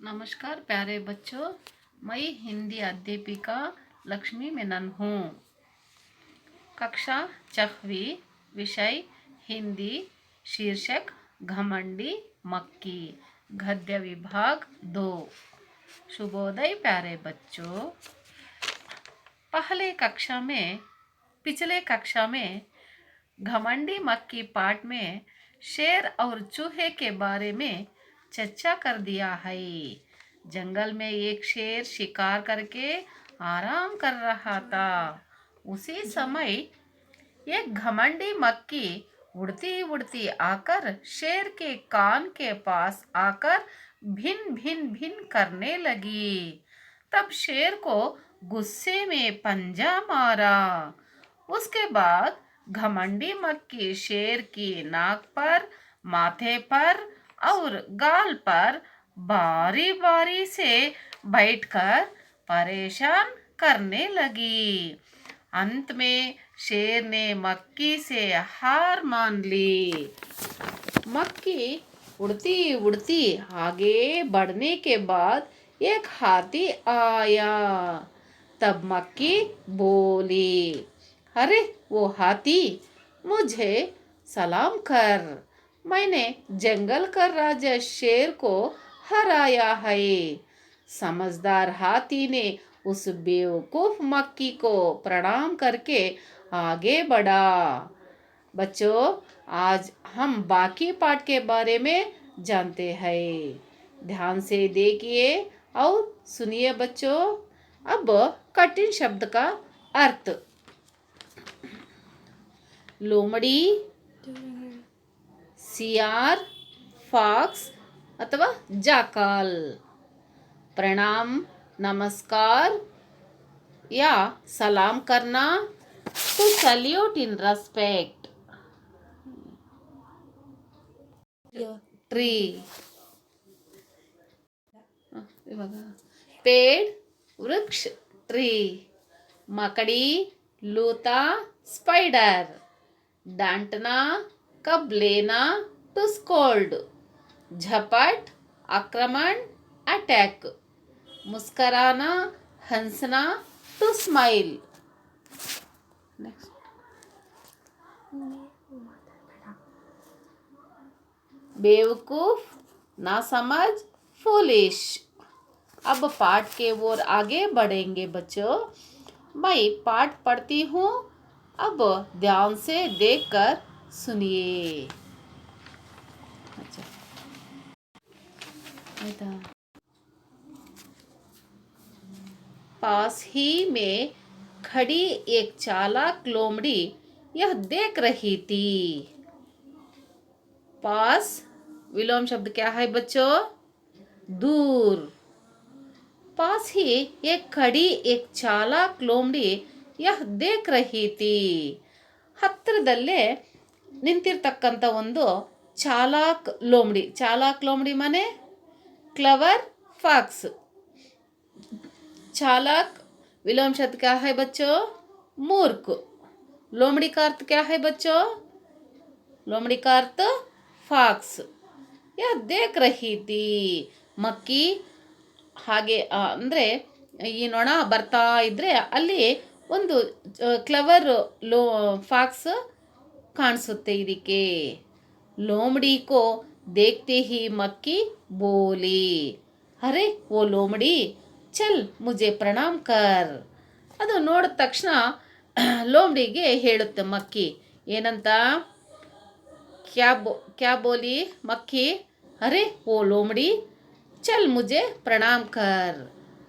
नमस्कार प्यारे बच्चों, मैं हिंदी अध्यापिका लक्ष्मी मेनन हूँ। कक्षा 6वीं, विषय हिंदी, शीर्षक घमंडी मक्की, गद्य विभाग 2। शुभोदय प्यारे बच्चों। पिछले कक्षा में घमंडी मक्की पाठ में शेर और चूहे के बारे में चर्चा कर दिया है। जंगल में एक शेर शिकार करके आराम कर रहा था। उसी समय एक घमंडी मक्खी उड़ती उड़ती आकर शेर के कान के पास आकर भिन भिन भिन करने लगी। तब शेर को गुस्से में पंजा मारा। उसके बाद घमंडी मक्खी शेर की नाक पर, माथे पर और गाल पर बारी बारी से बैठकर परेशान करने लगी। अंत में शेर ने मक्खी से हार मान ली। मक्खी उड़ती उड़ती आगे बढ़ने के बाद एक हाथी आया। तब मक्खी बोली, अरे वो हाथी, मुझे सलाम कर, मैंने जंगल का राजा शेर को हराया है। समझदार हाथी ने उस बेवकूफ मक्खी को प्रणाम करके आगे बढ़ा। बच्चों, आज हम बाकी पाठ के बारे में जानते हैं। ध्यान से देखिए और सुनिए बच्चों। अब कठिन शब्द का अर्थ। लोमड़ी, सियार, फॉक्स अथवा जाकाल। प्रणाम, नमस्कार या सलाम करना, to salute in respect. Tree, पेड़, वृक्ष, ट्री। मकड़ी, लूता, स्पाइडर। डांटना, कब लेना, टू स्कोल्ड। झपट, आक्रमण, अटैक। मुस्कराना, हंसना, टू स्माइल। बेवकूफ, नासमझ, फूलिश। अब पाठ के ओर आगे बढ़ेंगे बच्चों। मैं पाठ पढ़ती हूँ, अब ध्यान से देखकर सुनिए। अच्छा, पास ही में खड़ी एक चालाक लोमड़ी यह देख रही थी। पास विलोम शब्द क्या है बच्चों? दूर। पास ही एक खड़ी एक चालाक लोमड़ी यह देख रही थी. ಹತ್ತಿರದಲ್ಲೇ ನಿಂತಿರ್ತಕ್ಕಂಥ ಒಂದು ಚಾಲಾಕ್ ಲೋಮಡಿ ಮನೆ क्लवर फॉक्स. चालाक विलोम शब्द क्या है बच्चों? मूर्ख. लोमड़ी का अर्थ क्या है बच्चों? लोमड़ी का अर्थ फॉक्स. यह देख रही थी. ಮಕ್ಕಿ ಹಾಗೆ ಅಂದರೆ ಈ ನೊಣ ಬರ್ತಾ ಇದ್ರೆ ಅಲ್ಲಿ ಒಂದು ಕ್ಲವರ್ ಫಾಕ್ಸ್ ಕಾಣಿಸುತ್ತೆ ಇದಕ್ಕೆ. लोमड़ी को देखते ही मक्की बोली, अरे वो लोमड़ी, चल मुझे प्रणाम कर. ಅದು ನೋಡಿದ ತಕ್ಷಣ ಲೋಮಡಿಗೆ ಹೇಳುತ್ತೆ ಮಕ್ಕಿ ಏನಂತ? क्या बोली मक्खी? अरे वो लोमड़ी, चल मुझे प्रणाम कर.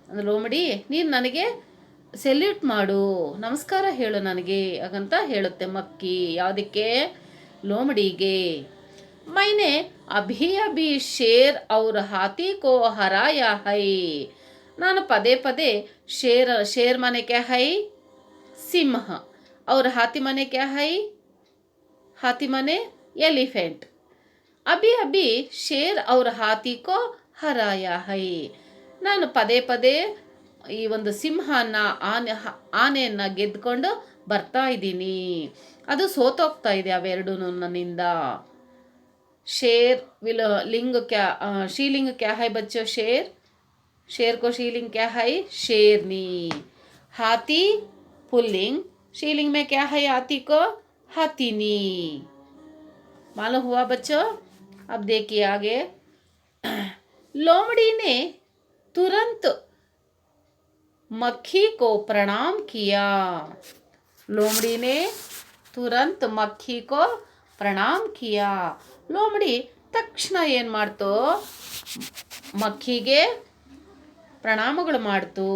ಅಂದ್ರೆ ಲೋಮಡಿ, ನೀನು ನನಗೆ ಸೆಲ್ಯೂಟ್ ಮಾಡು, ನಮಸ್ಕಾರ ಹೇಳು ನನಗೆ ಹಾಗಂತ ಹೇಳುತ್ತೆ ಮಕ್ಕಿ. ಯಾವುದಕ್ಕೆ? लोमड़ीगे. मैंने अभी अभी शेर और हाथी को हराया है. ನಾನು ಪದೇ ಪದೇ शेर माने क्या है? सिंह. और हाथी माने क्या है? हाथी माने एलिफेंट. अभी अभी शेर और हाथी को हराया है. ನಾನು ಪದೇ ಪದೇ ಈ ಒಂದು ಸಿಂಹನ ಆನೆಯನ್ನು ಗೆದ್ದುಕೊಂಡು ಬರ್ತಾ ಇದ್ದೀನಿ. ಅದು ಸೋತೋಗ್ತಾ ಇದೆ ಅವೆರಡೂ ನನ್ನಿಂದ. शेर लिंग क्या, शीलिंग क्या है बच्चों? शेर. शेर को स्त्रीलिंग क्या है? शेरनी। हाथी पुल्लिंग, स्त्रीलिंग में क्या है हाथी को? हाथीनी। मालूम हुआ बच्चों? अब देखिए आगे। लोमड़ी ने तुरंत मक्खी को प्रणाम किया। लोमड़ी ने तुरंत मक्खी को प्रणाम किया। लोमड़ी ತಕ್ಷಣ ಏನು ಮಾಡ್ತು? ಮಕ್ಕಿಗೆ प्रणामಗಳು ಮಾಡ್ತು।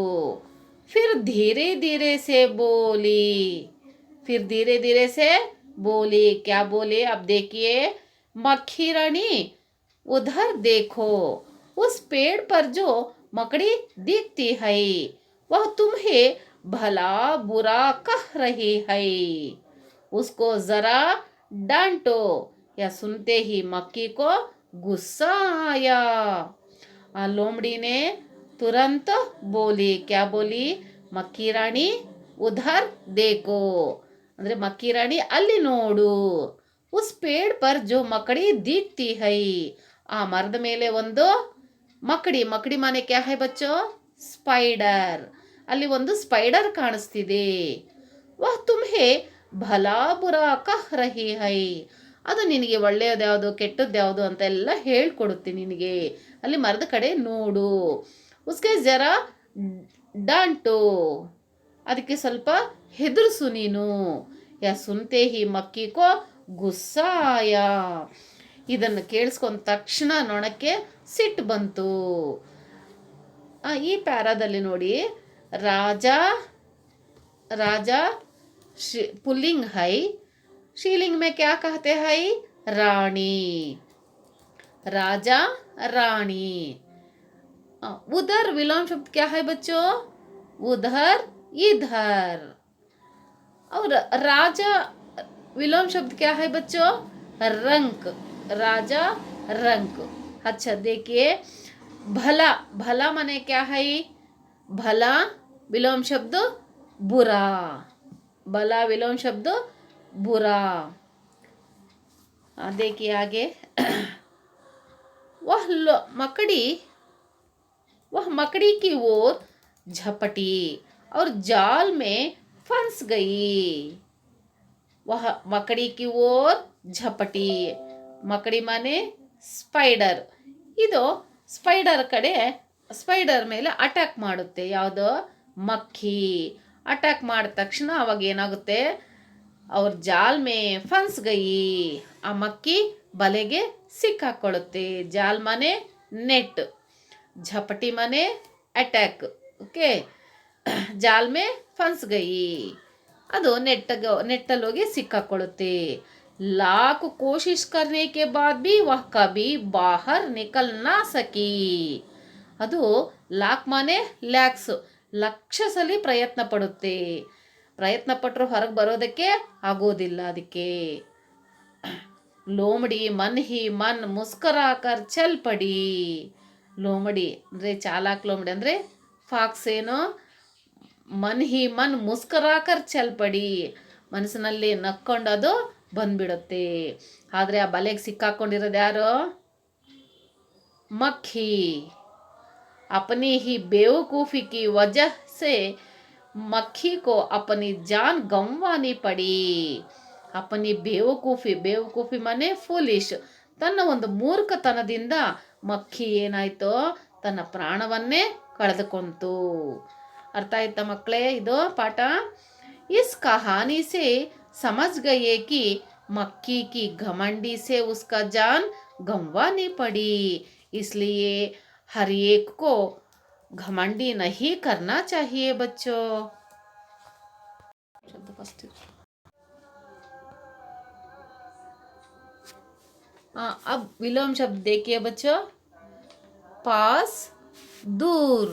फिर धीरे धीरे से बोली। फिर धीरे धीरे से बोली। क्या बोले? अब देखिए, मक्खी रानी उधर देखो, उस पेड़ पर जो मकड़ी दिखती है वह तुम्हें भला बुरा कह रही है, उसको जरा डांटो। या सुनते ही मक्खी को गुस्सा आया। लोमड़ी ने तुरंत बोली। क्या बोली? मक्खी रानी उधर देखो, ಅಂದ್ರೆ ಮಕ್ಕಿ ರಾಣಿ ಅಲ್ಲಿ ನೋಡು, ಉಸ್ ಪೇಡ್ ಪರ್ ಜೋ ಮಕಡಿ ದಿಕ್ತಿ ಹೈ, ಆ ಮರದ ಮೇಲೆ ಒಂದು ಮಕಡಿ, ಮಕಡಿ ಮಾನೆ ಕ್ಯಾ ಹೈ ಬಚ್ಚೋ? ಸ್ಪೈಡರ್. ಅಲ್ಲಿ ಒಂದು ಸ್ಪೈಡರ್ ಕಾಣಿಸ್ತಿದೆ. ವಹ್ ತುಮ್ಹೆ ಭಲಾ ಬುರಾ ಕಹ್ ರಹಿ ಹೈ, ಅದು ನಿನಗೆ ಒಳ್ಳೆಯದು ಯಾವುದು ಕೆಟ್ಟದ್ದು ಯಾವುದು ಅಂತ ಎಲ್ಲ ಹೇಳ್ಕೊಡುತ್ತೆ ನಿನಗೆ. ಅಲ್ಲಿ ಮರದ ಕಡೆ ನೋಡು. ಉಸ್ಕೆ ಜರ ಡಾಂಟೋ, ಅದಕ್ಕೆ ಸ್ವಲ್ಪ ಹೆದರ್ಸು ನೀನು. ಯಾ ಸುನ್ತೆ ಹಿ ಮಕ್ಕಿ ಕೋ ಗುಸ್ಸಾ ಆಯಾ. ಇದನ್ನು ಕೇಳಿಸ್ಕೊಂಡ ತಕ್ಷಣ ನೊಣಕ್ಕೆ ಸಿಟ್ಟು ಬಂತು. ಈ ಪ್ಯಾರಾದಲ್ಲಿ ನೋಡಿ, ರಾಜ ರಾಜ पुल्लिंग है, स्त्रीलिंग में क्या कहते हैं? रानी। राजा रानी। उधर विलोम शब्द क्या है बच्चों? उधर इधर। और राजा विलोम शब्द क्या है बच्चों? रंक। राजा रंक। अच्छा देखिए, भला, भला माने क्या है? भला विलोम शब्द बुरा। भला विलोम शब्द बुरा। देखिए आगे। वह मकड़ी की ओर झपटी और जाल में फंस गई। वह मकड़ी की ओर झपटी, मकड़ी माने ಸ್ಪೈಡರ್. ಇದು ಸ್ಪೈಡರ್ ಕಡೆ, ಸ್ಪೈಡರ್ ಮೇಲೆ ಅಟ್ಯಾಕ್ ಮಾಡುತ್ತೆ. ಯಾವುದು? ಮಕ್ಕಿ. ಅಟ್ಯಾಕ್ ಮಾಡಿದ ತಕ್ಷಣ ಅವಾಗ ಏನಾಗುತ್ತೆ? ಅವ್ರ ಜಾಲ್ ಮೇ ಫನ್ಸ್ ಗಯಿ, ಆ ಮಕ್ಕಿ ಬಲೆಗೆ ಸಿಕ್ಕಾಕೊಳ್ಳುತ್ತೆ. ಜಾಲ್ ಮನೆ ನೆಟ್, ಝಪಟಿ ಮನೆ ಅಟ್ಯಾಕ್. ಓಕೆ, ಜಾಲ್ ಮೇ ಫನ್ಸ್ ಗಯಿ, ಅದು ನೆಟ್ಟಲ್ಲಿ ಹೋಗಿ ಸಿಕ್ಕಾಕೊಳ್ಳುತ್ತೆ. लाख कोशिश करने के बाद भी वह कभी बाहर निकल ना सकी. ಅದು ಲಾಕ್ ಮಾನೆ ಲ್ಯಾಕ್ಸ್, ಲಕ್ಷ ಸಲ ಪ್ರಯತ್ನ ಪಡುತ್ತೆ. ಪ್ರಯತ್ನ ಪಟ್ಟರು ಹೊರಗೆ ಬರೋದಕ್ಕೆ ಆಗೋದಿಲ್ಲ ಅದಕ್ಕೆ. ಲೋಮಡಿ ಮನ್ ಹಿ ಮನ್ ಮುಸ್ಕರಾಕರ್ ಚಲ್ ಪಡಿ. ಲೋಮಡಿ ಅಂದರೆ ಚಾಲಾಕ್, ಲೋಮಡಿ ಅಂದರೆ ಫಾಕ್ಸ್ ಏನು? ಮನ್ ಹಿ ಮನ್ ಮುಸ್ಕರಾಕರ್ ಚಲ್ ಪಡಿ, ಮನಸ್ಸಿನಲ್ಲಿ ನಕ್ಕೊಂಡು ಅದು ಬಂದ್ಬಿಡುತ್ತೆ. ಆದರೆ ಆ ಬಲೆಗೆ ಸಿಕ್ಕಾಕೊಂಡಿರೋದು ಯಾರು? मक्खी। अपनी ही बेवकूफ़ी की वजह से मक्खी को अपनी जान गंवानी पड़ी. अपनी बेवकूफ़ी, बेवकೂಫಿ ಮನೆ ಫೂಲಿಶ್, ತನ್ನ ಒಂದು ಮೂರ್ಖತನದಿಂದ ಮಕ್ಕಿ ಏನಾಯಿತು? ತನ್ನ ಪ್ರಾಣವನ್ನೇ ಕಳೆದುಕೊಂತು. ಅರ್ಥ ಆಯ್ತಾ ಮಕ್ಕಳೇ ಇದು ಪಾಠ? इस कहानी से समझ गए कि मक्खी की घमंडी से उसका जान गंवानी पड़ी, इसलिए हर एक को घमंडी नहीं करना चाहिए बच्चों. अब विलोम शब्द देखिए बच्चों. पास दूर,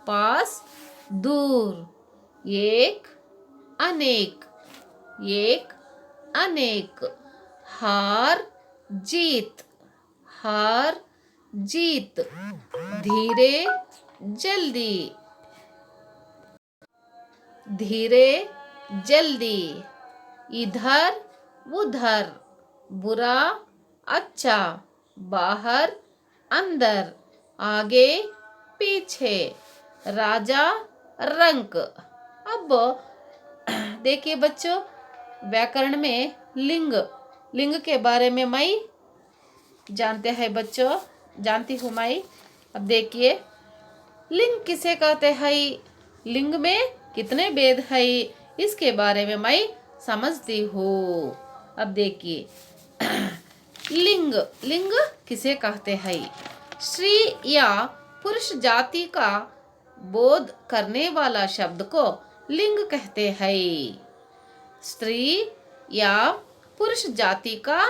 पास दूर. एक अनेक, एक अनेक. हार जीत, हार जीत. धीरे जल्दी, धीरे जल्दी. इधर उधर. बुरा अच्छा. बाहर अंदर. आगे पीछे, राजा रंक। अब देखिए बच्चों, व्याकरण में लिंग, लिंग के बारे में मैं जानते हैं बच्चों, जानती हूँ मैं। अब देखिए, लिंग किसे कहते हैं, लिंग में कितने भेद है, इसके बारे में मैं समझती हूँ। अब देखिए, लिंग, लिंग किसे कहते हैं, स्त्री या पुरुष जाति का बोध करने वाला शब्द को लिंग कहते हैं। स्त्री या पुरुष जाति का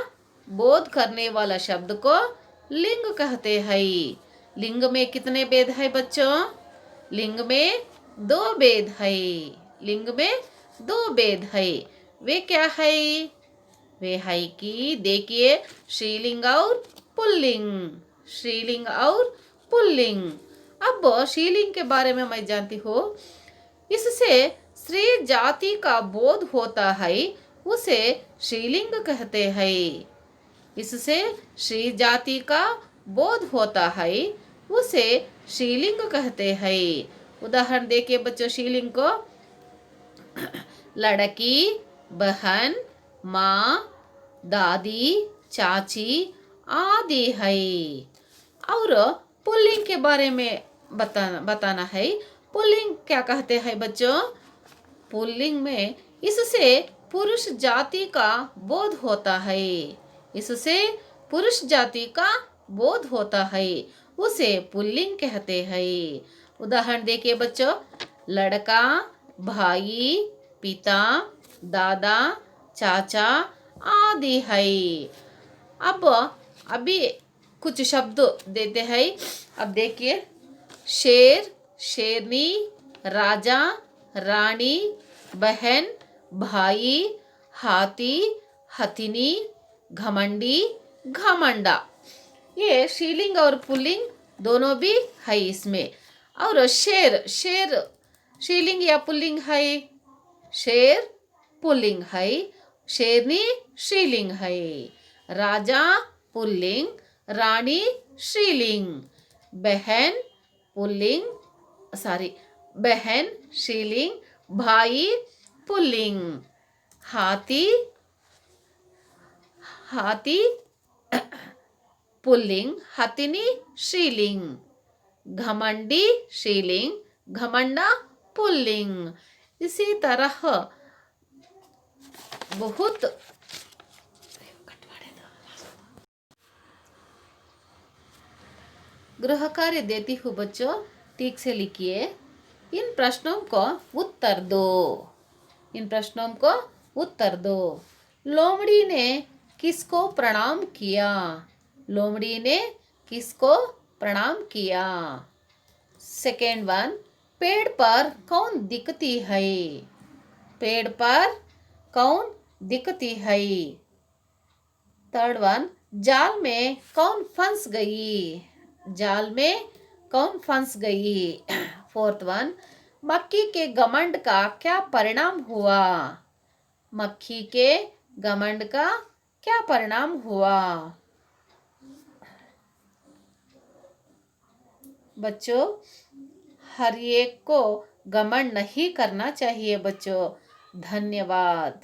बोध करने वाला शब्द को लिंग कहते हैं। लिंग में कितने भेद है बच्चों, लिंग में 2 भेद है, लिंग में 2 भेद है। वे क्या है, वे है कि देखिए, स्त्रीलिंग और पुल्लिंग, स्त्रीलिंग और पुल्लिंग। अब स्त्रीलिंग के बारे में मैं जानती हूँ, इससे स्त्री जाति का बोध होता है, उसे स्त्रीलिंग कहते हैं। इससे स्त्री जाति का बोध होता है, उसे स्त्रीलिंग कहते हैं। उदाहरण देखिए बच्चों, स्त्रीलिंग को लड़की, बहन, माँ, दादी, चाची आदि है। और पुल्लिंग के बारे में बताना है। पुल्लिंग क्या कहते हैं बच्चों, पुल्लिंग में इससे पुरुष जाति का बोध होता है, इससे पुरुष जाति का बोध होता है, उसे पुल्लिंग कहते हैं। उदाहरण देखिए बच्चों, लड़का, भाई, पिता, दादा, चाचा आदि है। अब अभी कुछ शब्द देते हैं। अब देखिए, शेर, शेरनी, राजा, रानी, बहन, भाई, हाथी, हथिनी, घमंडी, घमंडा। ये स्त्रीलिंग और पुल्लिंग दोनों भी है इसमें। और शेर, शेर स्त्रीलिंग या पुल्लिंग है, शेर पुल्लिंग है, शेरनी स्त्रीलिंग है, राजा पुल्लिंग, रानी स्त्रीलिंग, बहन पुल्लिंग, बहन स्त्रीलिंग, भाई पुल्लिंग, हाथी, हाथी पुल्लिंग, हथिनी स्त्रीलिंग, घमंडी स्त्रीलिंग, घमंडा पुल्लिंग। इसी तरह बहुत गृह कार्य देती हूँ बच्चों, ठीक से लिखिए। इन प्रश्नों को उत्तर दो, इन प्रश्नों को उत्तर दो। लोमड़ी ने किसको प्रणाम किया, लोमड़ी ने किसको प्रणाम किया। सेकेंड वन, पेड़ पर कौन दिखती है, पेड़ पर कौन दिखती है। थर्ड वन, जाल में कौन फंस गई, जाल में कौन फंस गई। फोर्थ वन, मक्खी के घमंड का क्या परिणाम हुआ, मक्खी के घमंड का क्या परिणाम हुआ। बच्चों, हर एक को घमंड नहीं करना चाहिए बच्चों। धन्यवाद।